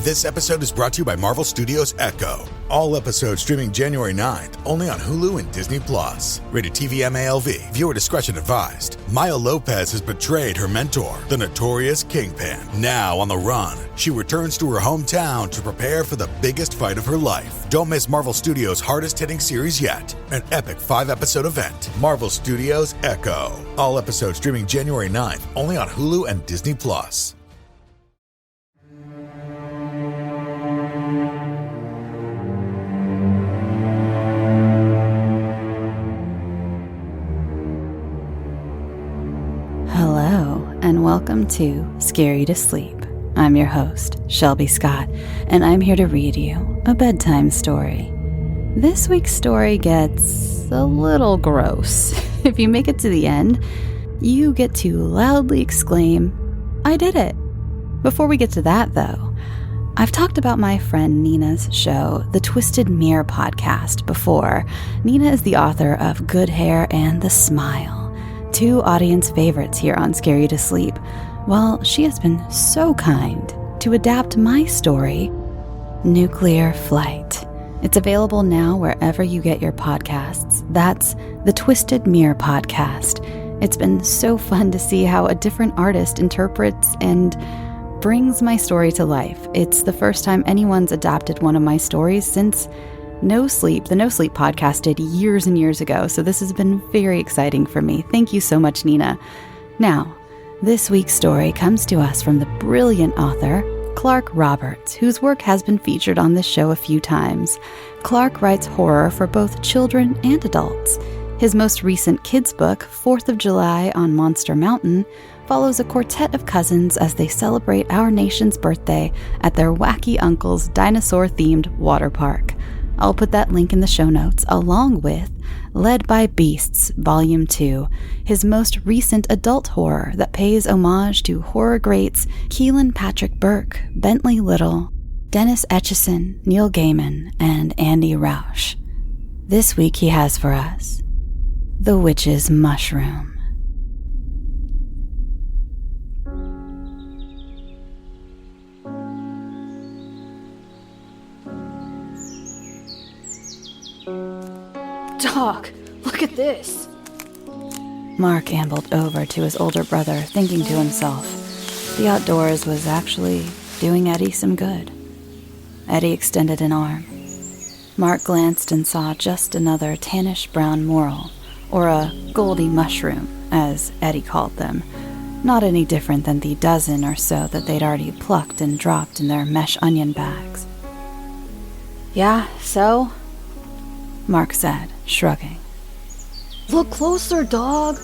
This episode is brought to you by Marvel Studios Echo. All episodes streaming January 9th, only on Hulu and Disney+. Rated TV MALV. Viewer discretion advised. Maya Lopez has betrayed her mentor, the notorious Kingpin. Now on the run, she returns to her hometown to prepare for the biggest fight of her life. Don't miss Marvel Studios' hardest-hitting series yet. An epic 5-episode event. Marvel Studios Echo. All episodes streaming January 9th, only on Hulu and Disney+. Hello, and welcome to Scare You to Sleep. I'm your host, Shelby Scott, and I'm here to read you a bedtime story. This week's story gets a little gross. If you make it to the end, you get to loudly exclaim, "I did it!" Before we get to that, though, I've talked about my friend Nina's show, the Twisted Mirror podcast, before. Nina is the author of Good Hair and The Smile, two audience favorites here on Scare You to Sleep. Well, she has been so kind to adapt my story, Nuclear Flight. It's available now wherever you get your podcasts. That's the Twisted Mirror podcast. It's been so fun to see how a different artist interprets and brings my story to life. It's the first time anyone's adapted one of my stories since No Sleep, the No Sleep podcast did years and years ago, so this has been very exciting for me. Thank you so much, Nina. Now, this week's story comes to us from the brilliant author, Clark Roberts, whose work has been featured on this show a few times. Clark writes horror for both children and adults. His most recent kids' book, 4th of July on Monster Mountain, follows a quartet of cousins as they celebrate our nation's birthday at their wacky uncle's dinosaur-themed water park. I'll put that link in the show notes, along with Led by Beasts, Volume 2, his most recent adult horror that pays homage to horror greats Kealan Patrick Burke, Bentley Little, Dennis Etchison, Neil Gaiman, and Andy Rausch. This week he has for us The Witch's Mushroom. Doc, look at this. Mark ambled over to his older brother, thinking to himself, the outdoors was actually doing Eddie some good. Eddie extended an arm. Mark glanced and saw just another tannish-brown moral, or a goldy mushroom, as Eddie called them, not any different than the dozen or so that they'd already plucked and dropped in their mesh onion bags. Yeah, so? Mark said, shrugging. Look closer, dog.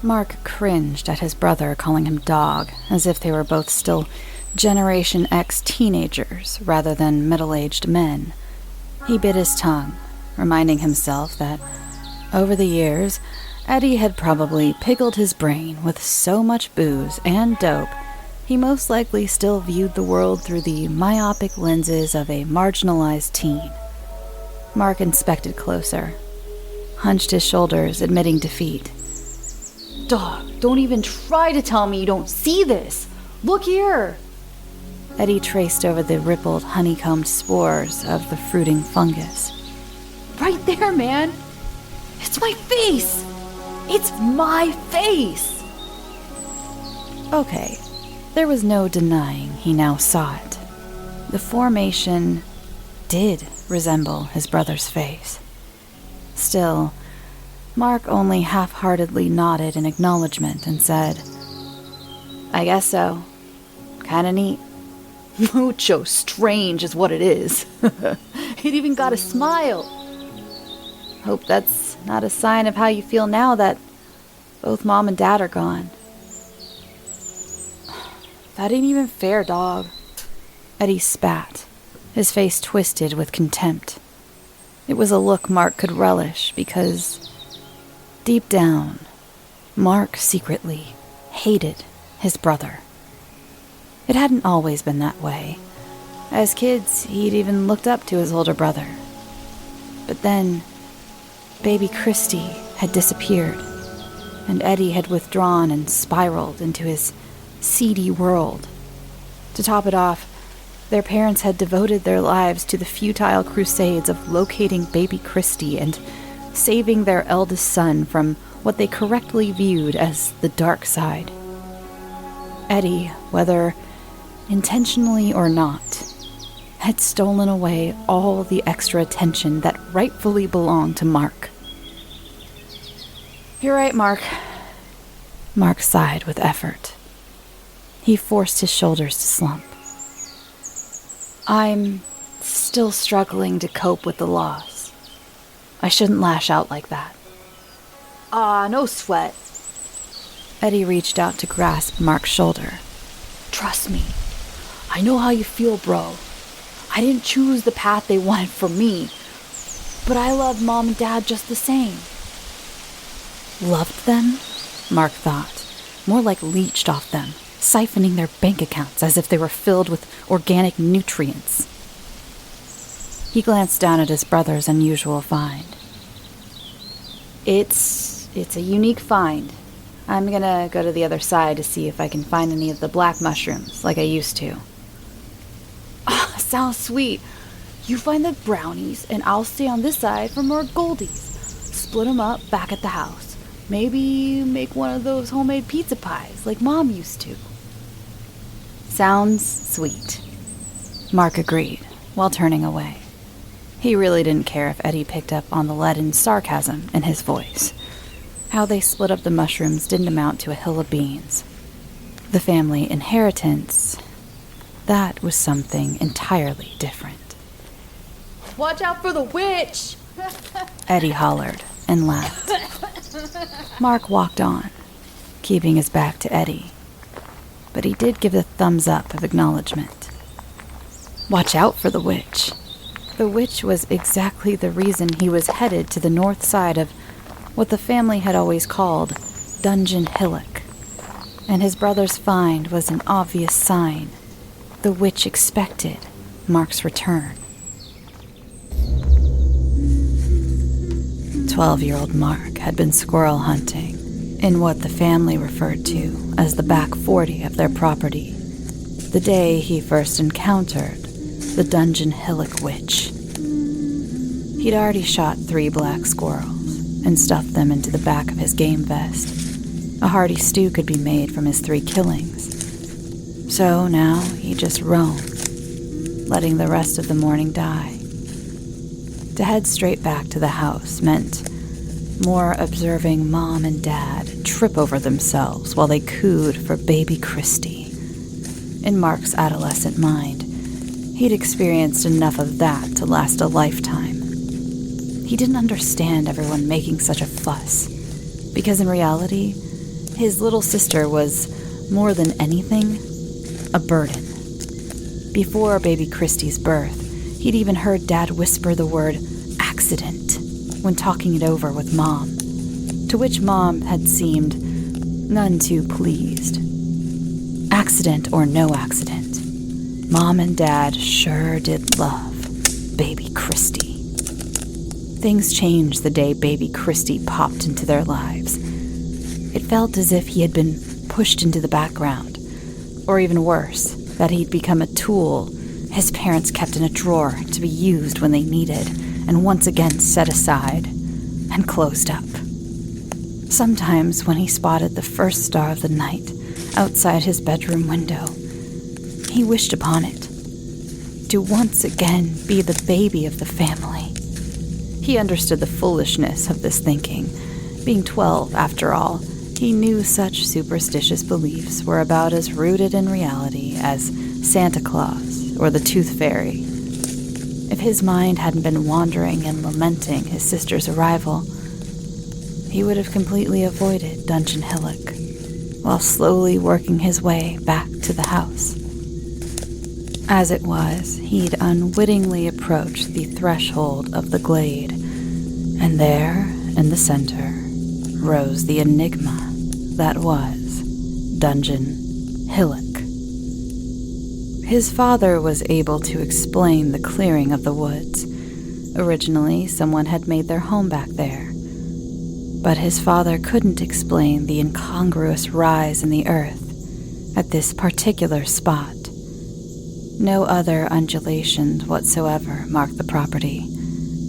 Mark cringed at his brother calling him dog, as if they were both still Generation X teenagers rather than middle-aged men. He bit his tongue, reminding himself that, over the years, Eddie had probably pickled his brain with so much booze and dope, he most likely still viewed the world through the myopic lenses of a marginalized teen. Mark inspected closer, hunched his shoulders, admitting defeat. Dog, don't even try to tell me you don't see this. Look here. Eddie traced over the rippled, honeycombed spores of the fruiting fungus. Right there, man. It's my face. It's my face. Okay, there was no denying he now saw it. The formation did resemble his brother's face. Still, Mark only half-heartedly nodded in acknowledgement and said, I guess so. Kinda neat. Mucho strange is what it is. It even got a smile. Hope that's not a sign of how you feel now that both Mom and Dad are gone. That ain't even fair, dog. Eddie spat, his face twisted with contempt. It was a look Mark could relish because, deep down, Mark secretly hated his brother. It hadn't always been that way. As kids, he'd even looked up to his older brother. But then, baby Christy had disappeared, and Eddie had withdrawn and spiraled into his seedy world. To top it off, Their parents had devoted their lives to the futile crusades of locating baby Christy and saving their eldest son from what they correctly viewed as the dark side. Eddie, whether intentionally or not, had stolen away all the extra attention that rightfully belonged to Mark. "You're right, Mark." Mark sighed with effort. He forced his shoulders to slump. "I'm still struggling to cope with the loss. I shouldn't lash out like that." No sweat." Eddie reached out to grasp Mark's shoulder. "Trust me. I know how you feel, bro. I didn't choose the path they wanted for me, but I loved Mom and Dad just the same." Loved them? Mark thought. More like leeched off them, siphoning their bank accounts as if they were filled with organic nutrients. He glanced down at his brother's unusual find. It's a unique find. I'm gonna go to the other side to see if I can find any of the black mushrooms like I used to." "Sounds sweet. You find the brownies, and I'll stay on this side for more goldies. Split them up back at the house. Maybe make one of those homemade pizza pies like Mom used to." "Sounds sweet," Mark agreed, while turning away. He really didn't care if Eddie picked up on the leaden sarcasm in his voice. How they split up the mushrooms didn't amount to a hill of beans. The family inheritance, that was something entirely different. "Watch out for the witch!" Eddie hollered and laughed. Mark walked on, keeping his back to Eddie, but he did give the thumbs up of acknowledgement. Watch out for the witch. The witch was exactly the reason he was headed to the north side of what the family had always called Dungeon Hillock, and his brother's find was an obvious sign. The witch expected Mark's return. 12-year-old Mark had been squirrel hunting in what the family referred to as the back 40 of their property, the day he first encountered the Dungeon Hillock witch. He'd already shot 3 black squirrels and stuffed them into the back of his game vest. A hearty stew could be made from his 3 killings. So now he just roamed, letting the rest of the morning die. To head straight back to the house meant more observing Mom and Dad trip over themselves while they cooed for baby Christy. In Mark's adolescent mind, he'd experienced enough of that to last a lifetime. He didn't understand everyone making such a fuss, because in reality, his little sister was, more than anything, a burden. Before baby Christy's birth, he'd even heard Dad whisper the word accident when talking it over with Mom, to which Mom had seemed none too pleased. Accident or no accident, Mom and Dad sure did love baby Christy. Things changed the day baby Christy popped into their lives. It felt as if he had been pushed into the background, or even worse, that he'd become a tool his parents kept in a drawer to be used when they needed, and once again set aside and closed up. Sometimes when he spotted the first star of the night outside his bedroom window, he wished upon it, to once again be the baby of the family. He understood the foolishness of this thinking. Being 12, after all, he knew such superstitious beliefs were about as rooted in reality as Santa Claus or the Tooth Fairy. If his mind hadn't been wandering and lamenting his sister's arrival, he would have completely avoided Dungeon Hillock, while slowly working his way back to the house. As it was, he'd unwittingly approached the threshold of the glade, and there, in the center, rose the enigma that was Dungeon Hillock. His father was able to explain the clearing of the woods. Originally, someone had made their home back there, but his father couldn't explain the incongruous rise in the earth at this particular spot. No other undulations whatsoever marked the property,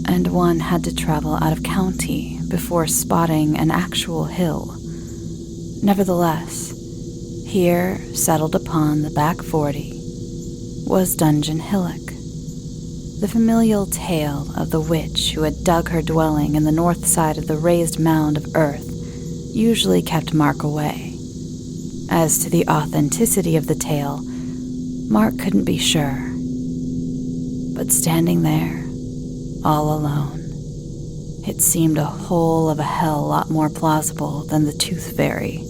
and one had to travel out of county before spotting an actual hill. Nevertheless, here, settled upon the back 40, was Dungeon Hillock, the familial tale of the witch who had dug her dwelling in the north side of the raised mound of earth usually kept Mark away. As to the authenticity of the tale, Mark couldn't be sure. But standing there, all alone, it seemed a whole of a hell lot more plausible than the Tooth Fairy.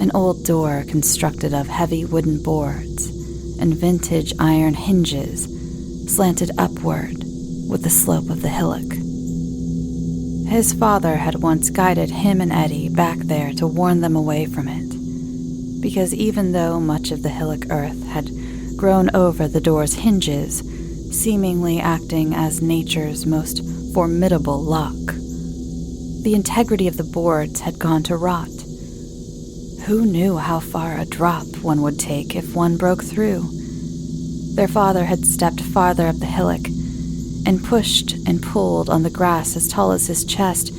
An old door constructed of heavy wooden boards and vintage iron hinges slanted upward with the slope of the hillock. His father had once guided him and Eddie back there to warn them away from it, because even though much of the hillock earth had grown over the door's hinges, seemingly acting as nature's most formidable lock, the integrity of the boards had gone to rot. Who knew how far a drop one would take if one broke through? Their father had stepped farther up the hillock and pushed and pulled on the grass as tall as his chest,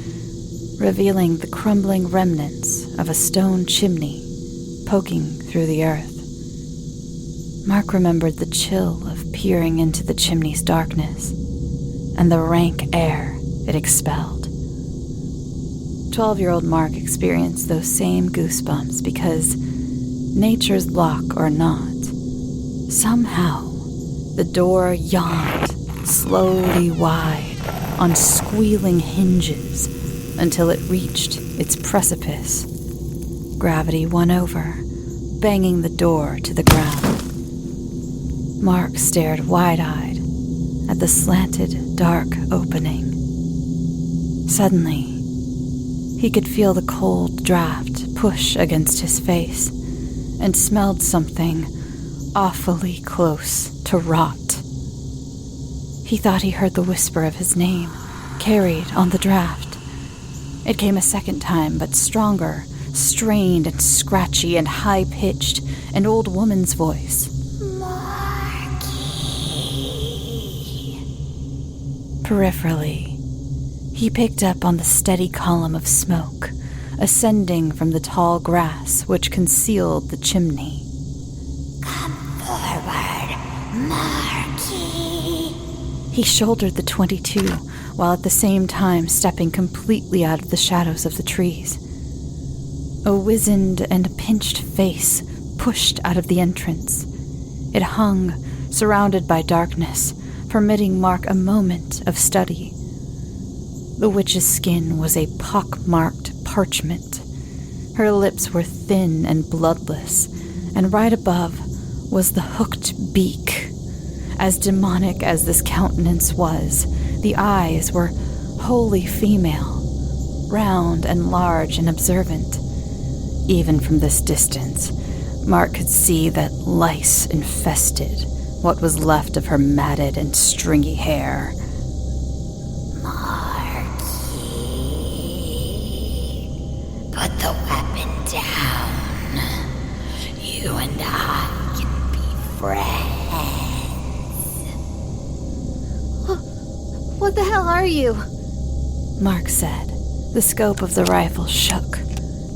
revealing the crumbling remnants of a stone chimney poking through the earth. Mark remembered the chill of peering into the chimney's darkness and the rank air it expelled. 12-year-old Mark experienced those same goosebumps because, nature's lock or not, somehow the door yawned slowly wide on squealing hinges until it reached its precipice. Gravity won over, banging the door to the ground. Mark stared wide-eyed at the slanted, dark opening. Suddenly, he could feel the cold draft push against his face and smelled something awfully close to rot. He thought he heard the whisper of his name carried on the draft. It came a second time, but stronger, strained and scratchy and high-pitched, an old woman's voice. Peripherally, he picked up on the steady column of smoke, ascending from the tall grass which concealed the chimney. Come forward, Marky. He shouldered the .22, while at the same time stepping completely out of the shadows of the trees. A wizened and pinched face pushed out of the entrance. It hung, surrounded by darkness, permitting Mark a moment of study. The witch's skin was a pock-marked parchment. Her lips were thin and bloodless, and right above was the hooked beak. As demonic as this countenance was, the eyes were wholly female, round and large and observant. Even from this distance, Mark could see that lice infested what was left of her matted and stringy hair. Put the weapon down. You and I can be friends. What the hell are you? Mark said. The scope of the rifle shook,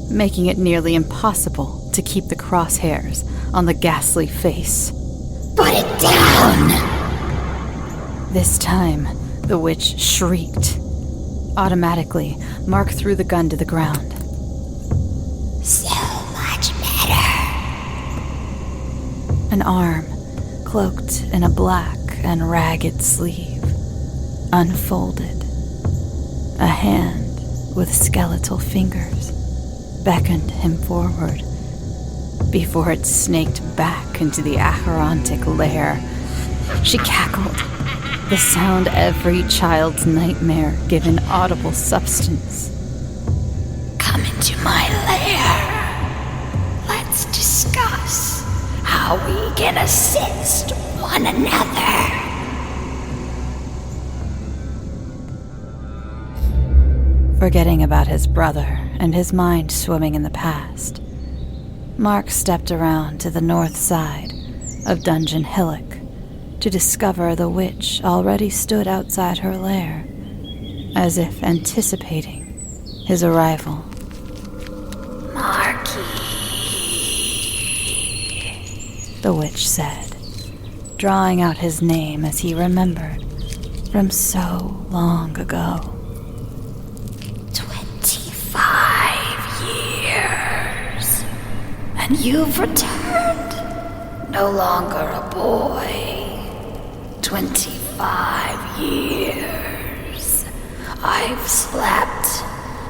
making it nearly impossible to keep the crosshairs on the ghastly face. Put it down! This time, the witch shrieked. Automatically, Mark threw the gun to the ground. So much better. An arm, cloaked in a black and ragged sleeve, unfolded. A hand with skeletal fingers beckoned him forward before it snaked back into the Acherontic lair. She cackled, the sound every child's nightmare given audible substance. Come into my lair. Let's discuss how we can assist one another. Forgetting about his brother and his mind swimming in the past, Mark stepped around to the north side of Dungeon Hillock to discover the witch already stood outside her lair, as if anticipating his arrival. Marky, the witch said, drawing out his name as he remembered from so long ago. 25 years. And you've returned. No longer a boy. 25 years. I've slept,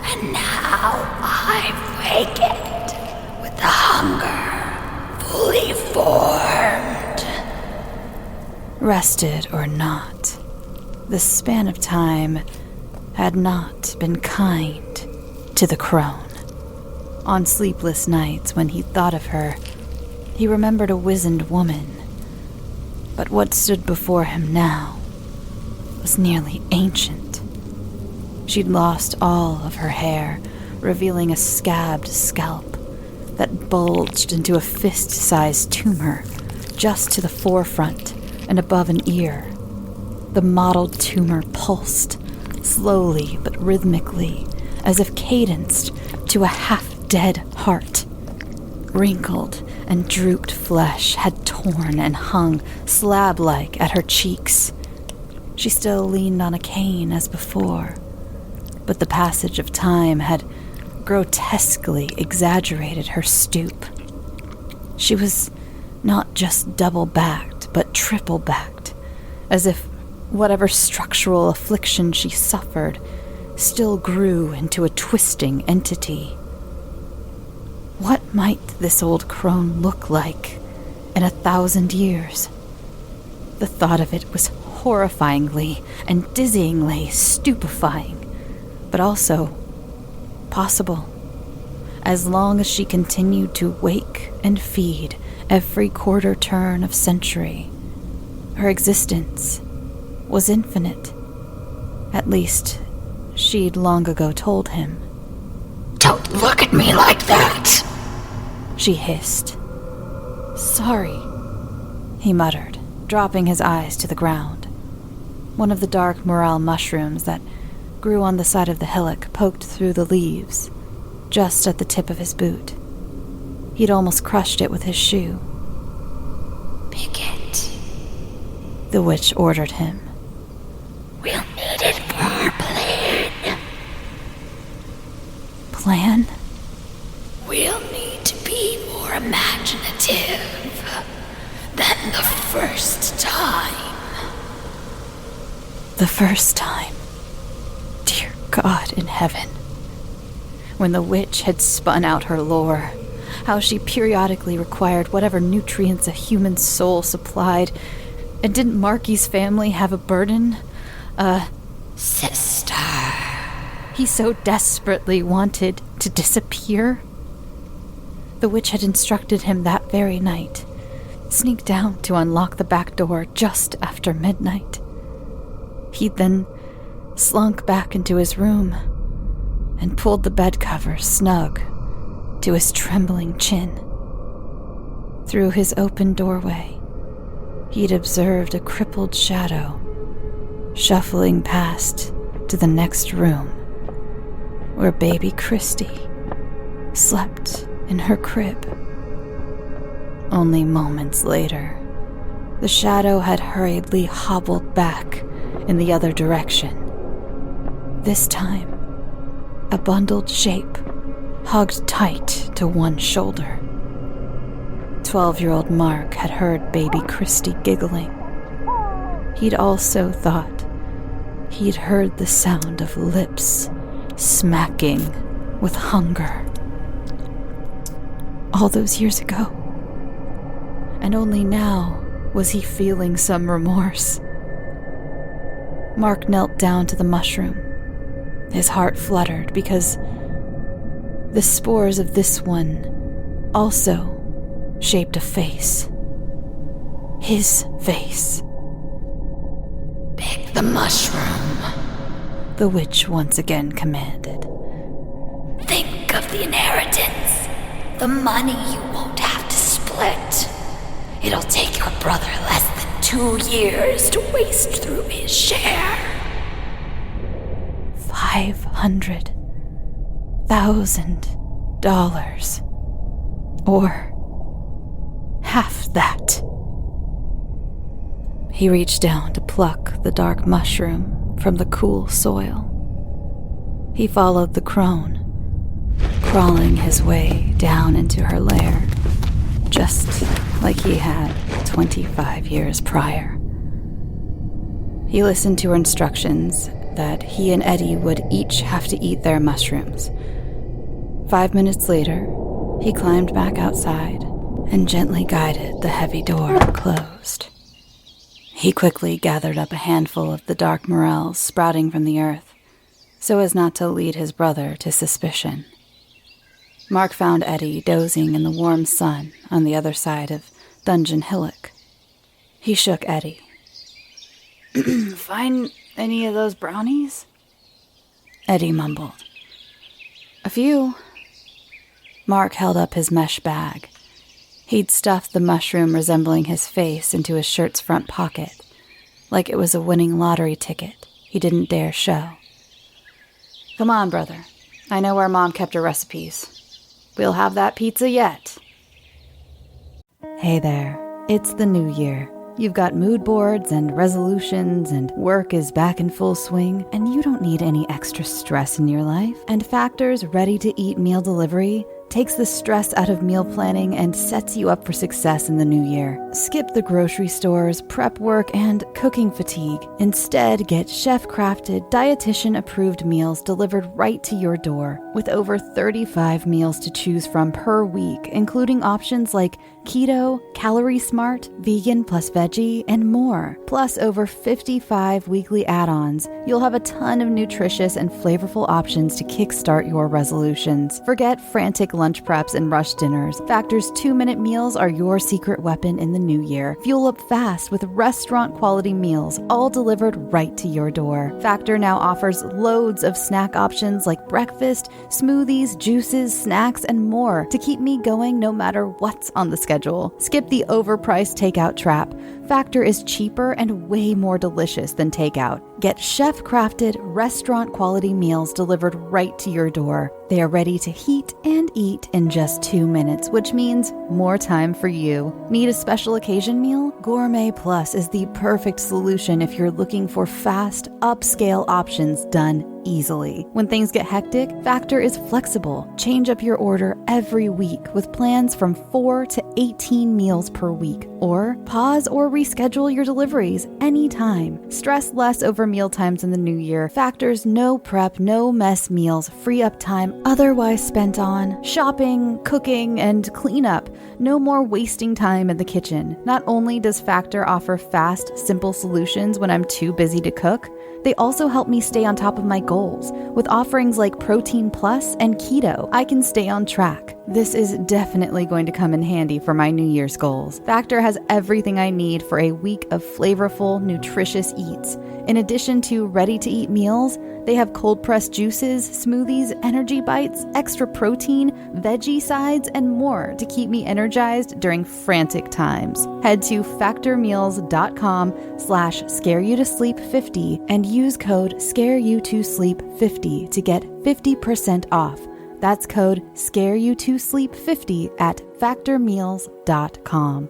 and now I've wakened with the hunger fully formed. Rested or not, the span of time had not been kind to the crone. On sleepless nights when he thought of her, he remembered a wizened woman. But what stood before him now was nearly ancient. She'd lost all of her hair, revealing a scabbed scalp that bulged into a fist-sized tumor just to the forefront and above an ear. The mottled tumor pulsed, slowly but rhythmically, as if cadenced to a half-dead heart. Wrinkled and drooped flesh had torn and hung slab-like at her cheeks. She still leaned on a cane as before, but the passage of time had grotesquely exaggerated her stoop. She was not just double-backed, but triple-backed, as if whatever structural affliction she suffered still grew into a twisting entity. What might this old crone look like in 1,000 years? The thought of it was horrifyingly and dizzyingly stupefying, but also possible. As long as she continued to wake and feed every quarter turn of century, her existence was infinite. At least, she'd long ago told him. Don't look at me like that, she hissed. Sorry, he muttered, dropping his eyes to the ground. One of the dark morel mushrooms that grew on the side of the hillock poked through the leaves, just at the tip of his boot. He'd almost crushed it with his shoe. Pick it. The witch ordered him. We'll need it for our plan. Plan? We'll need to be more imaginative than the first time. The first time. Dear God in heaven. When the witch had spun out her lore, how she periodically required whatever nutrients a human soul supplied, and didn't Marky's family have a burden? A sister he so desperately wanted to disappear? The witch had instructed him that very night. Sneak down to unlock the back door just after midnight. He'd then slunk back into his room and pulled the bed covers snug to his trembling chin. Through his open doorway, he'd observed a crippled shadow shuffling past to the next room, where baby Christy slept in her crib. Only moments later, the shadow had hurriedly hobbled back in the other direction. This time, a bundled shape hugged tight to one shoulder. 12-year-old Mark had heard baby Christy giggling. He'd also thought he'd heard the sound of lips smacking with hunger. All those years ago. And only now was he feeling some remorse. Mark knelt down to the mushroom. His heart fluttered because the spores of this one also shaped a face. His face. Pick the mushroom, the witch once again commanded. Think of the inheritance. The money you won't have to split. It'll take your brother less than 2 years to waste through his share. $500,000. Or half that. He reached down to pluck the dark mushroom from the cool soil. He followed the crone, crawling his way down into her lair, just like he had 25 years prior. He listened to her instructions that he and Eddie would each have to eat their mushrooms. 5 minutes later, he climbed back outside and gently guided the heavy door closed. He quickly gathered up a handful of the dark morels sprouting from the earth, so as not to lead his brother to suspicion. Mark found Eddie dozing in the warm sun on the other side of Dungeon Hillock. He shook Eddie. Find any of those brownies? Eddie mumbled. A few. Mark held up his mesh bag. He'd stuffed the mushroom resembling his face into his shirt's front pocket, like it was a winning lottery ticket he didn't dare show. Come on, brother. I know where Mom kept her recipes. We'll have that pizza yet. Hey there. It's the new year. You've got mood boards and resolutions, and work is back in full swing, and you don't need any extra stress in your life. And Factor's ready-to-eat meal delivery takes the stress out of meal planning and sets you up for success in the new year. Skip the grocery stores, prep work, and cooking fatigue. Instead, get chef-crafted, dietitian-approved meals delivered right to your door, with over 35 meals to choose from per week, including options like keto, calorie smart, vegan plus veggie, and more. Plus over 55 weekly add-ons. You'll have a ton of nutritious and flavorful options to kickstart your resolutions. Forget frantic lunch preps and rush dinners. Factor's 2-minute meals are your secret weapon in the new year. Fuel up fast with restaurant-quality meals, all delivered right to your door. Factor now offers loads of snack options like breakfast, smoothies, juices, snacks, and more to keep me going no matter what's on the schedule. Skip the overpriced takeout trap. Factor is cheaper and way more delicious than takeout. Get chef-crafted, restaurant-quality meals delivered right to your door. They are ready to heat and eat in just 2 minutes, which means more time for you. Need a special occasion meal? Gourmet Plus is the perfect solution if you're looking for fast, upscale options done easily. When things get hectic, Factor is flexible. Change up your order every week with plans from 4 to 18 meals per week. Or pause or reschedule your deliveries anytime. Stress less over meal times in the new year. Factor's no prep, no mess meals free up time otherwise spent on shopping, cooking, and cleanup. No more wasting time in the kitchen. Not only does Factor offer fast, simple solutions when I'm too busy to cook, they also help me stay on top of my goals. With offerings like Protein Plus and Keto, I can stay on track. This is definitely going to come in handy for my New Year's goals. Factor has everything I need for a week of flavorful, nutritious eats. In addition to ready-to-eat meals, they have cold-pressed juices, smoothies, energy bites, extra protein, veggie sides, and more to keep me energized during frantic times. Head to factormeals.com/scareyoutosleep50 and use code scareyoutosleep50 to get 50% off. That's code scareyoutosleep50 at factormeals.com.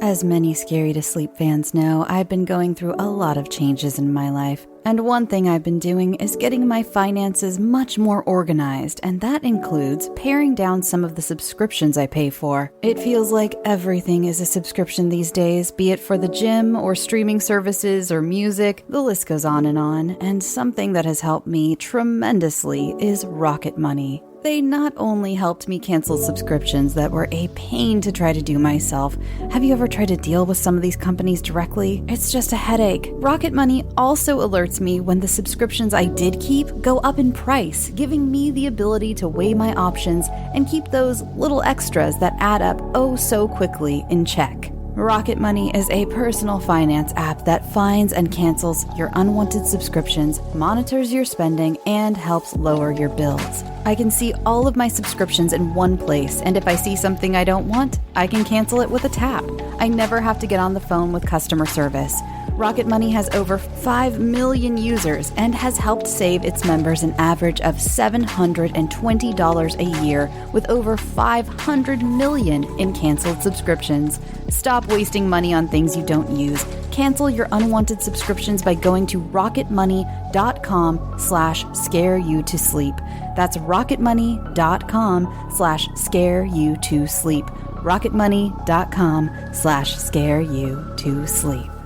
As many Scary to Sleep fans know, I've been going through a lot of changes in my life. And one thing I've been doing is getting my finances much more organized, and that includes paring down some of the subscriptions I pay for. It feels like everything is a subscription these days, be it for the gym or streaming services or music, the list goes on, and something that has helped me tremendously is Rocket Money. They not only helped me cancel subscriptions that were a pain to try to do myself. Have you ever tried to deal with some of these companies directly? It's just a headache. Rocket Money also alerts me when the subscriptions I did keep go up in price, giving me the ability to weigh my options and keep those little extras that add up oh so quickly in check. Rocket Money is a personal finance app that finds and cancels your unwanted subscriptions, monitors your spending, and helps lower your bills. I can see all of my subscriptions in one place, and if I see something I don't want, I can cancel it with a tap. I never have to get on the phone with customer service. Rocket Money has over 5 million users and has helped save its members an average of $720 a year with over 500 million in canceled subscriptions. Stop wasting money on things you don't use. Cancel your unwanted subscriptions by going to rocketmoney.com/scareyoutosleep. That's rocketmoney.com/scareyoutosleep. rocketmoney.com/scareyoutosleep.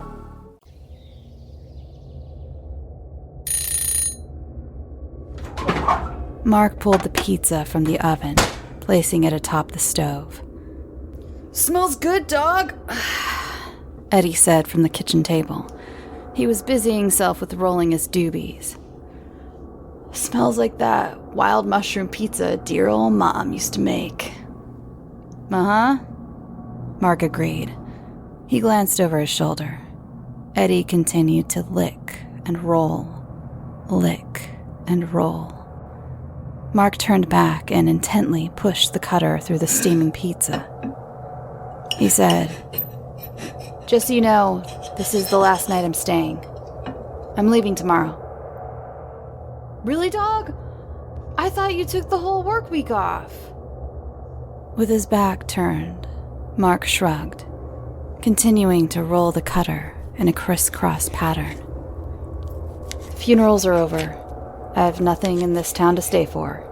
Mark pulled the pizza from the oven, placing it atop the stove. Smells good, dog. Eddie said from the kitchen table. He was busying himself with rolling his doobies. Smells like that wild mushroom pizza dear old Mom used to make. Uh-huh, Mark agreed. He glanced over his shoulder. Eddie continued to lick and roll, lick and roll. Mark turned back and intently pushed the cutter through the steaming pizza. He said, Just so you know, this is the last night I'm staying. I'm leaving tomorrow. Really, dog? I thought you took the whole work week off. With his back turned, Mark shrugged, continuing to roll the cutter in a crisscross pattern. Funerals are over. I have nothing in this town to stay for.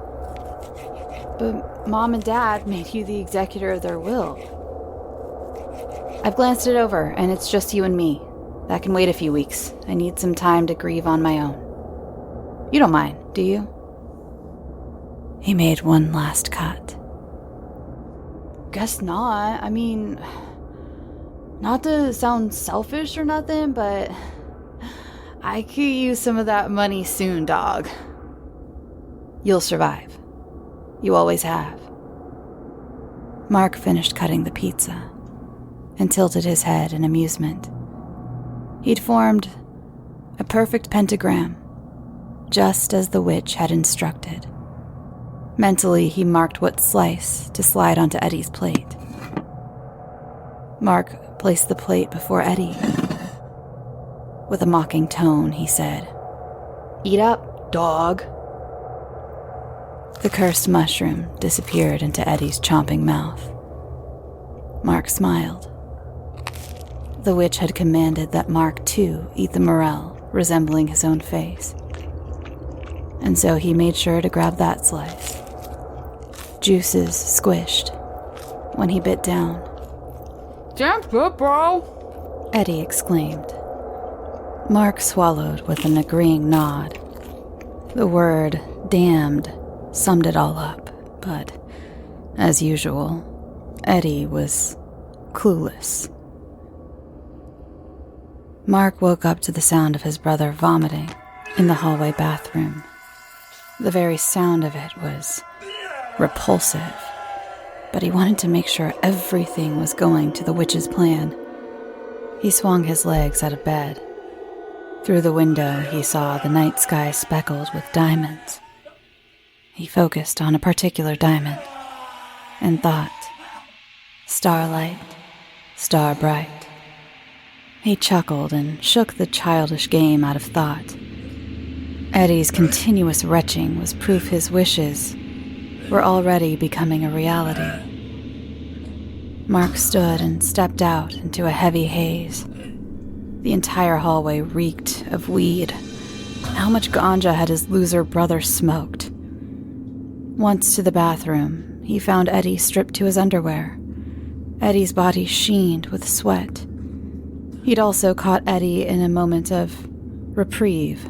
But Mom and Dad made you the executor of their will. I've glanced it over, and it's just you and me. That can wait a few weeks. I need some time to grieve on my own. You don't mind, do you? He made one last cut. Guess not. I mean, not to sound selfish or nothing, but I could use some of that money soon, dog. You'll survive. You always have. Mark finished cutting the pizza and tilted his head in amusement. He'd formed a perfect pentagram, just as the witch had instructed. Mentally, he marked what slice to slide onto Eddie's plate. Mark placed the plate before Eddie. With a mocking tone, he said, Eat up, dog. The cursed mushroom disappeared into Eddie's chomping mouth. Mark smiled. The witch had commanded that Mark, too, eat the morel, resembling his own face. And so he made sure to grab that slice. Juices squished when he bit down. Damn good, bro, Eddie exclaimed. Mark swallowed with an agreeing nod. The word damned summed it all up, but, as usual, Eddie was clueless. Mark woke up to the sound of his brother vomiting in the hallway bathroom. The very sound of it was repulsive, but he wanted to make sure everything was going to the witch's plan. He swung his legs out of bed. Through the window, he saw the night sky speckled with diamonds. He focused on a particular diamond and thought, starlight, star bright. He chuckled and shook the childish game out of thought. Eddie's continuous retching was proof his wishes were already becoming a reality. Mark stood and stepped out into a heavy haze. The entire hallway reeked of weed. How much ganja had his loser brother smoked? Once to the bathroom, he found Eddie stripped to his underwear. Eddie's body sheened with sweat. He'd also caught Eddie in a moment of reprieve.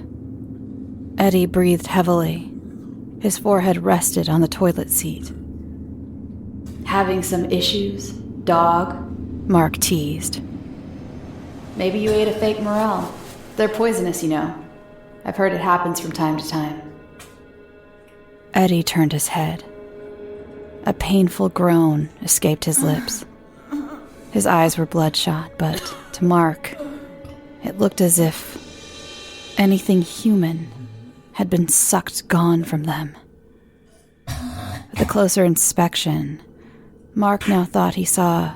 Eddie breathed heavily. His forehead rested on the toilet seat. Having some issues, dog? Mark teased. Maybe you ate a fake morel. They're poisonous, you know. I've heard it happens from time to time. Eddie turned his head. A painful groan escaped his lips. His eyes were bloodshot, but to Mark, it looked as if anything human had been gone from them. With a closer inspection, Mark now thought he saw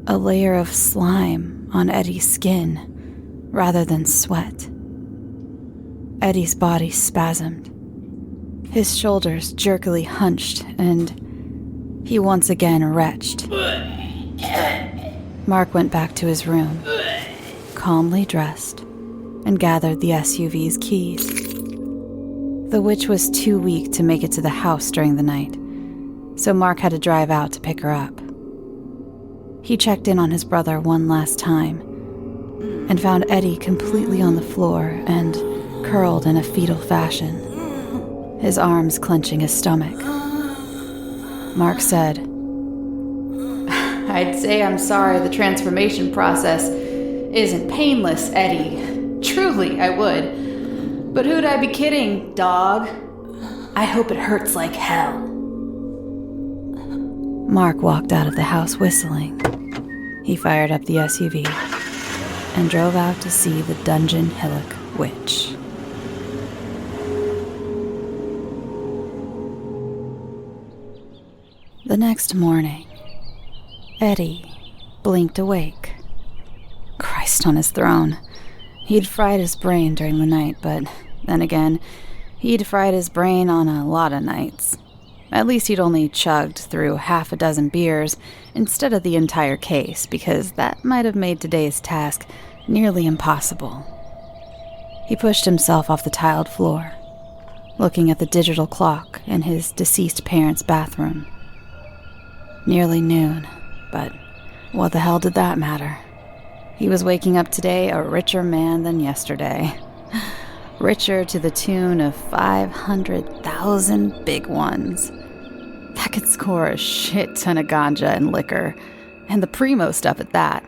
a layer of slime on Eddie's skin rather than sweat. Eddie's body spasmed. His shoulders jerkily hunched, and he once again retched. Mark went back to his room, calmly dressed, and gathered the SUV's keys. The witch was too weak to make it to the house during the night, so Mark had to drive out to pick her up. He checked in on his brother one last time, and found Eddie completely on the floor and curled in a fetal fashion, his arms clenching his stomach. Mark said, "I'd say I'm sorry the transformation process isn't painless, Eddie. Truly, I would. But who'd I be kidding, dog? I hope it hurts like hell." Mark walked out of the house whistling. He fired up the SUV and drove out to see the Dungeon Hillock Witch. The next morning, Eddie blinked awake. Christ on his throne. He'd fried his brain during the night, but then again, he'd fried his brain on a lot of nights. At least he'd only chugged through half a dozen beers instead of the entire case, because that might have made today's task nearly impossible. He pushed himself off the tiled floor, looking at the digital clock in his deceased parents' bathroom. Nearly noon, but what the hell did that matter? He was waking up today a richer man than yesterday. Richer to the tune of 500,000 big ones. That could score a shit ton of ganja and liquor, and the primo stuff at that.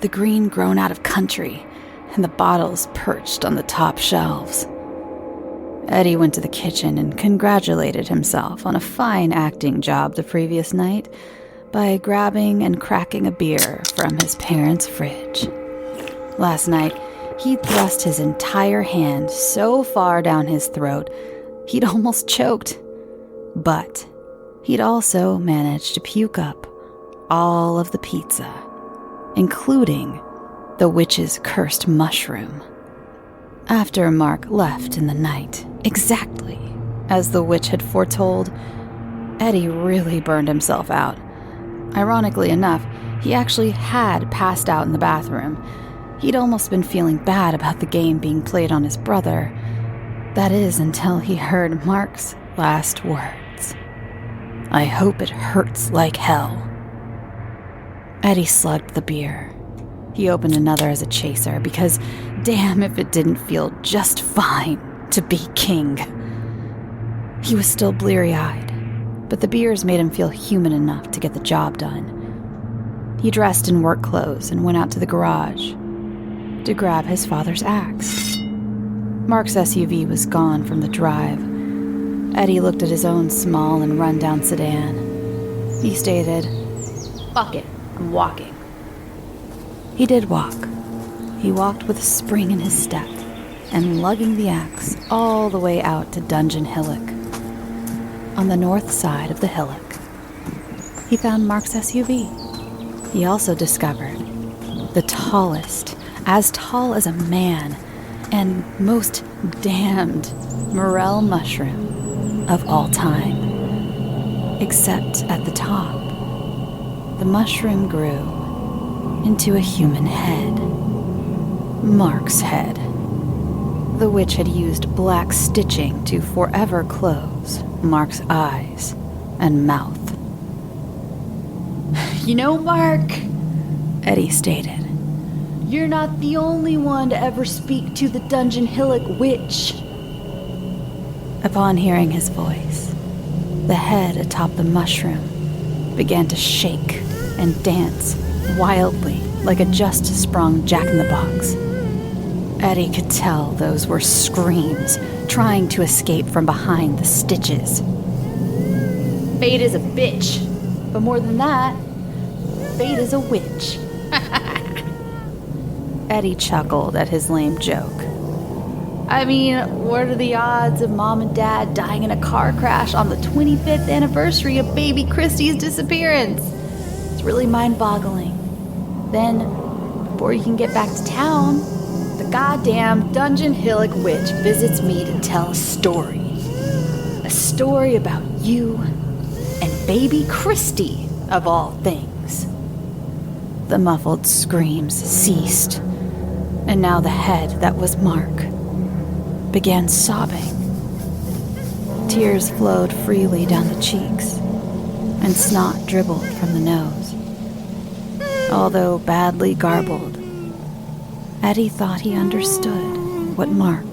The green grown out of country, and the bottles perched on the top shelves. Eddie went to the kitchen and congratulated himself on a fine acting job the previous night by grabbing and cracking a beer from his parents' fridge. Last night, he'd thrust his entire hand so far down his throat, he'd almost choked. But he'd also managed to puke up all of the pizza, including the witch's cursed mushroom. After Mark left in the night, exactly as the witch had foretold, Eddie really burned himself out. Ironically enough, he actually had passed out in the bathroom. He'd almost been feeling bad about the game being played on his brother. That is, until he heard Mark's last words. "I hope it hurts like hell." Eddie slugged the beer. He opened another as a chaser, because damn if it didn't feel just fine to be king. He was still bleary-eyed, but the beers made him feel human enough to get the job done. He dressed in work clothes and went out to the garage to grab his father's axe. Mark's SUV was gone from the drive. Eddie looked at his own small and run-down sedan. He stated, "Fuck it, I'm walking." He did walk. He walked with a spring in his step and lugging the axe all the way out to Dungeon Hillock. On the north side of the hillock, he found Mark's SUV. He also discovered the tallest, as tall as a man, and most damned morel mushroom of all time. Except at the top, the mushroom grew into a human head. Mark's head. The witch had used black stitching to forever close Mark's eyes and mouth. "You know, Mark," Eddie stated, "you're not the only one to ever speak to the Dungeon Hillock Witch." Upon hearing his voice, the head atop the mushroom began to shake and dance wildly like a just-sprung jack-in-the-box. Eddie could tell those were screams trying to escape from behind the stitches. "Fate is a bitch, but more than that, fate is a witch. Eddie chuckled at his lame joke. I mean, what are the odds of Mom and Dad dying in a car crash on the 25th anniversary of baby Christy's disappearance? It's really mind-boggling. Then, before you can get back to town, the goddamn Dungeon Hillock witch visits me to tell a story. A story about you and baby Christy, of all things. The muffled screams ceased, and now the head that was Mark began sobbing. Tears flowed freely down the cheeks, and snot dribbled from the nose. Although badly garbled, Eddie thought he understood what Mark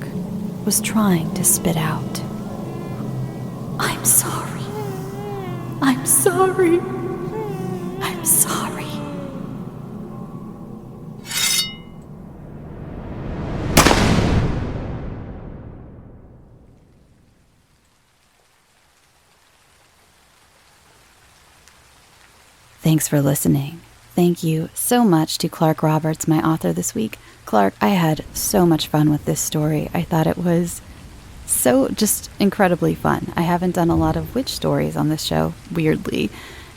was trying to spit out. I'm sorry. I'm sorry. I'm sorry. Thanks for listening. Thank you so much to Clark Roberts, my author this week. Clark, I had so much fun with this story. I thought it was so just incredibly fun. I haven't done a lot of witch stories on this show, weirdly.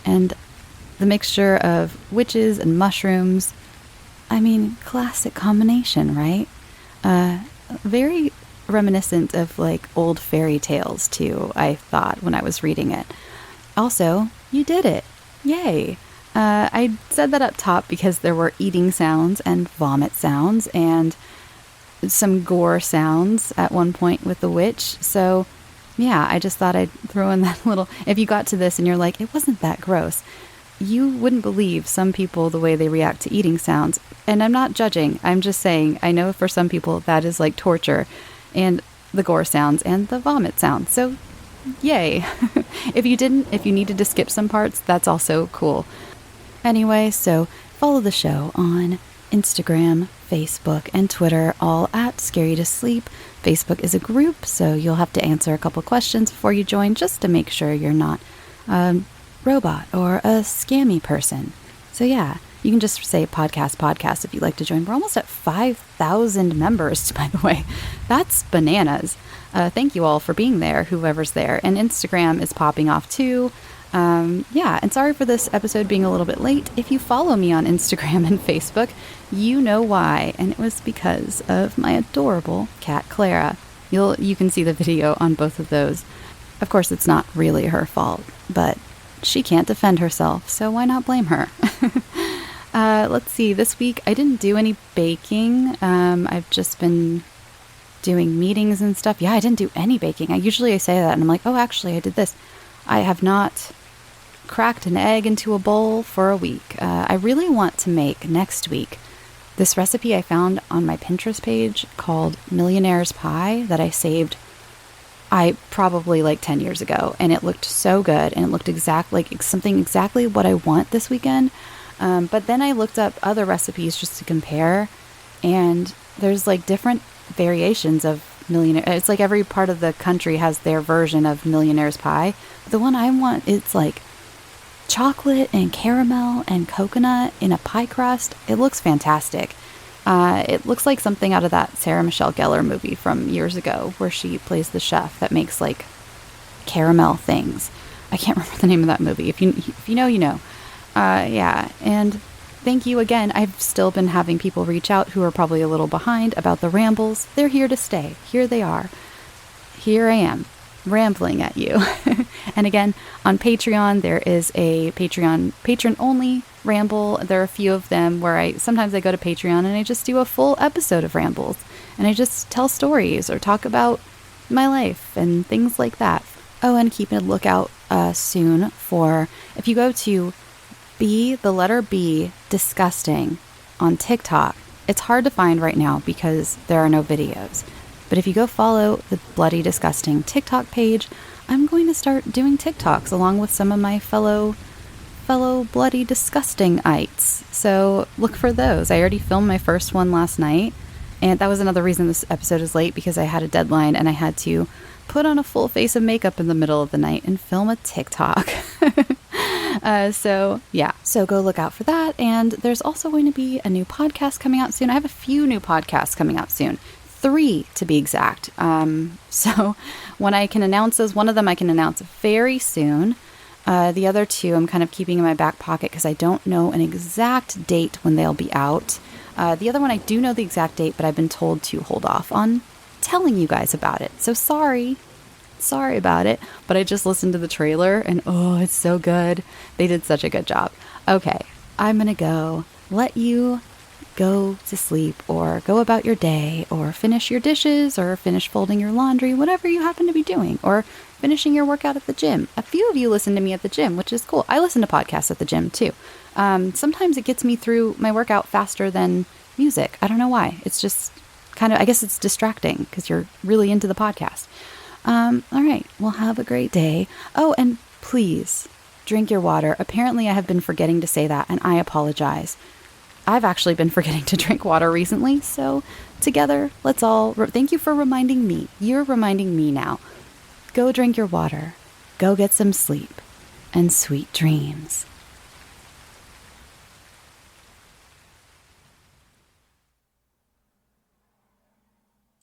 And the mixture of witches and mushrooms, I mean, classic combination, right? Very reminiscent of like old fairy tales too, I thought when I was reading it. Also, you did it. Yay. I said that up top because there were eating sounds and vomit sounds and some gore sounds at one point with the witch. So yeah, I just thought I'd throw in that little, if you got to this and you're like, it wasn't that gross, you wouldn't believe some people the way they react to eating sounds. And I'm not judging. I'm just saying, I know for some people that is like torture, and the gore sounds and the vomit sounds. So yay. If you needed to skip some parts, that's also cool. Anyway, so follow the show on Instagram, Facebook, and Twitter, all at Scary to Sleep. Facebook is a group, so you'll have to answer a couple questions before you join just to make sure you're not a robot or a scammy person. So yeah, you can just say podcast if you'd like to join. We're almost at 5,000 members, by the way. That's bananas. Thank you all for being there, whoever's there. And Instagram is popping off too. Yeah, and sorry for this episode being a little bit late. If you follow me on Instagram and Facebook, you know why, and it was because of my adorable cat Clara. You can see the video on both of those. Of course, it's not really her fault, but she can't defend herself, so why not blame her? Let's see, this week I didn't do any baking. I've just been doing meetings and stuff. Yeah, I didn't do any baking. I usually say that, and I'm like, oh, actually, I did this. I have not cracked an egg into a bowl for a week. I really want to make next week this recipe I found on my Pinterest page called Millionaire's Pie that I saved probably like 10 years ago, and it looked so good, and it looked something exactly what I want this weekend. But then I looked up other recipes just to compare, and there's like different variations of millionaire. It's like every part of the country has their version of Millionaire's Pie. The one I want, it's like chocolate and caramel and coconut in a pie crust. It looks fantastic. It looks like something out of that Sarah Michelle Gellar movie from years ago where she plays the chef that makes like caramel things. I can't remember the name of that movie. If you know, you know. Yeah, and thank you again. I've still been having people reach out who are probably a little behind about the rambles. They're here to stay. Here they are. Here I am, rambling at you. And again, on Patreon, there is a patron-only ramble. There are a few of them where sometimes I go to Patreon and I just do a full episode of rambles. And I just tell stories or talk about my life and things like that. Oh, and keep a lookout soon for, if you go to the letter B, disgusting on TikTok. It's hard to find right now because there are no videos. But if you go follow the Bloody Disgusting TikTok page, I'm going to start doing TikToks along with some of my fellow Bloody Disgusting-ites. So look for those. I already filmed my first one last night, and that was another reason this episode is late, because I had a deadline and I had to put on a full face of makeup in the middle of the night and film a TikTok. So go look out for that. And there's also going to be a new podcast coming out soon. I have a few new podcasts coming out soon. 3 to be exact. So when I can announce those, one of them I can announce very soon. The other 2 I'm kind of keeping in my back pocket because I don't know an exact date when they'll be out. The other one I do know the exact date, but I've been told to hold off on telling you guys about it. So sorry about it, but I just listened to the trailer and oh, it's so good. They did such a good job. Okay, I'm gonna go let you go to sleep or go about your day or finish your dishes or finish folding your laundry, whatever you happen to be doing, or finishing your workout at the gym. A few of you listen to me at the gym, which is cool. I listen to podcasts at the gym too. Sometimes it gets me through my workout faster than music. I don't know why. It's just kind of, I guess it's distracting because you're really into the podcast. All right. Well, have a great day. Oh, and please drink your water. Apparently I have been forgetting to say that, and I apologize. I've actually been forgetting to drink water recently, so together, let's all, thank you for reminding me. You're reminding me now. Go drink your water, go get some sleep, and sweet dreams.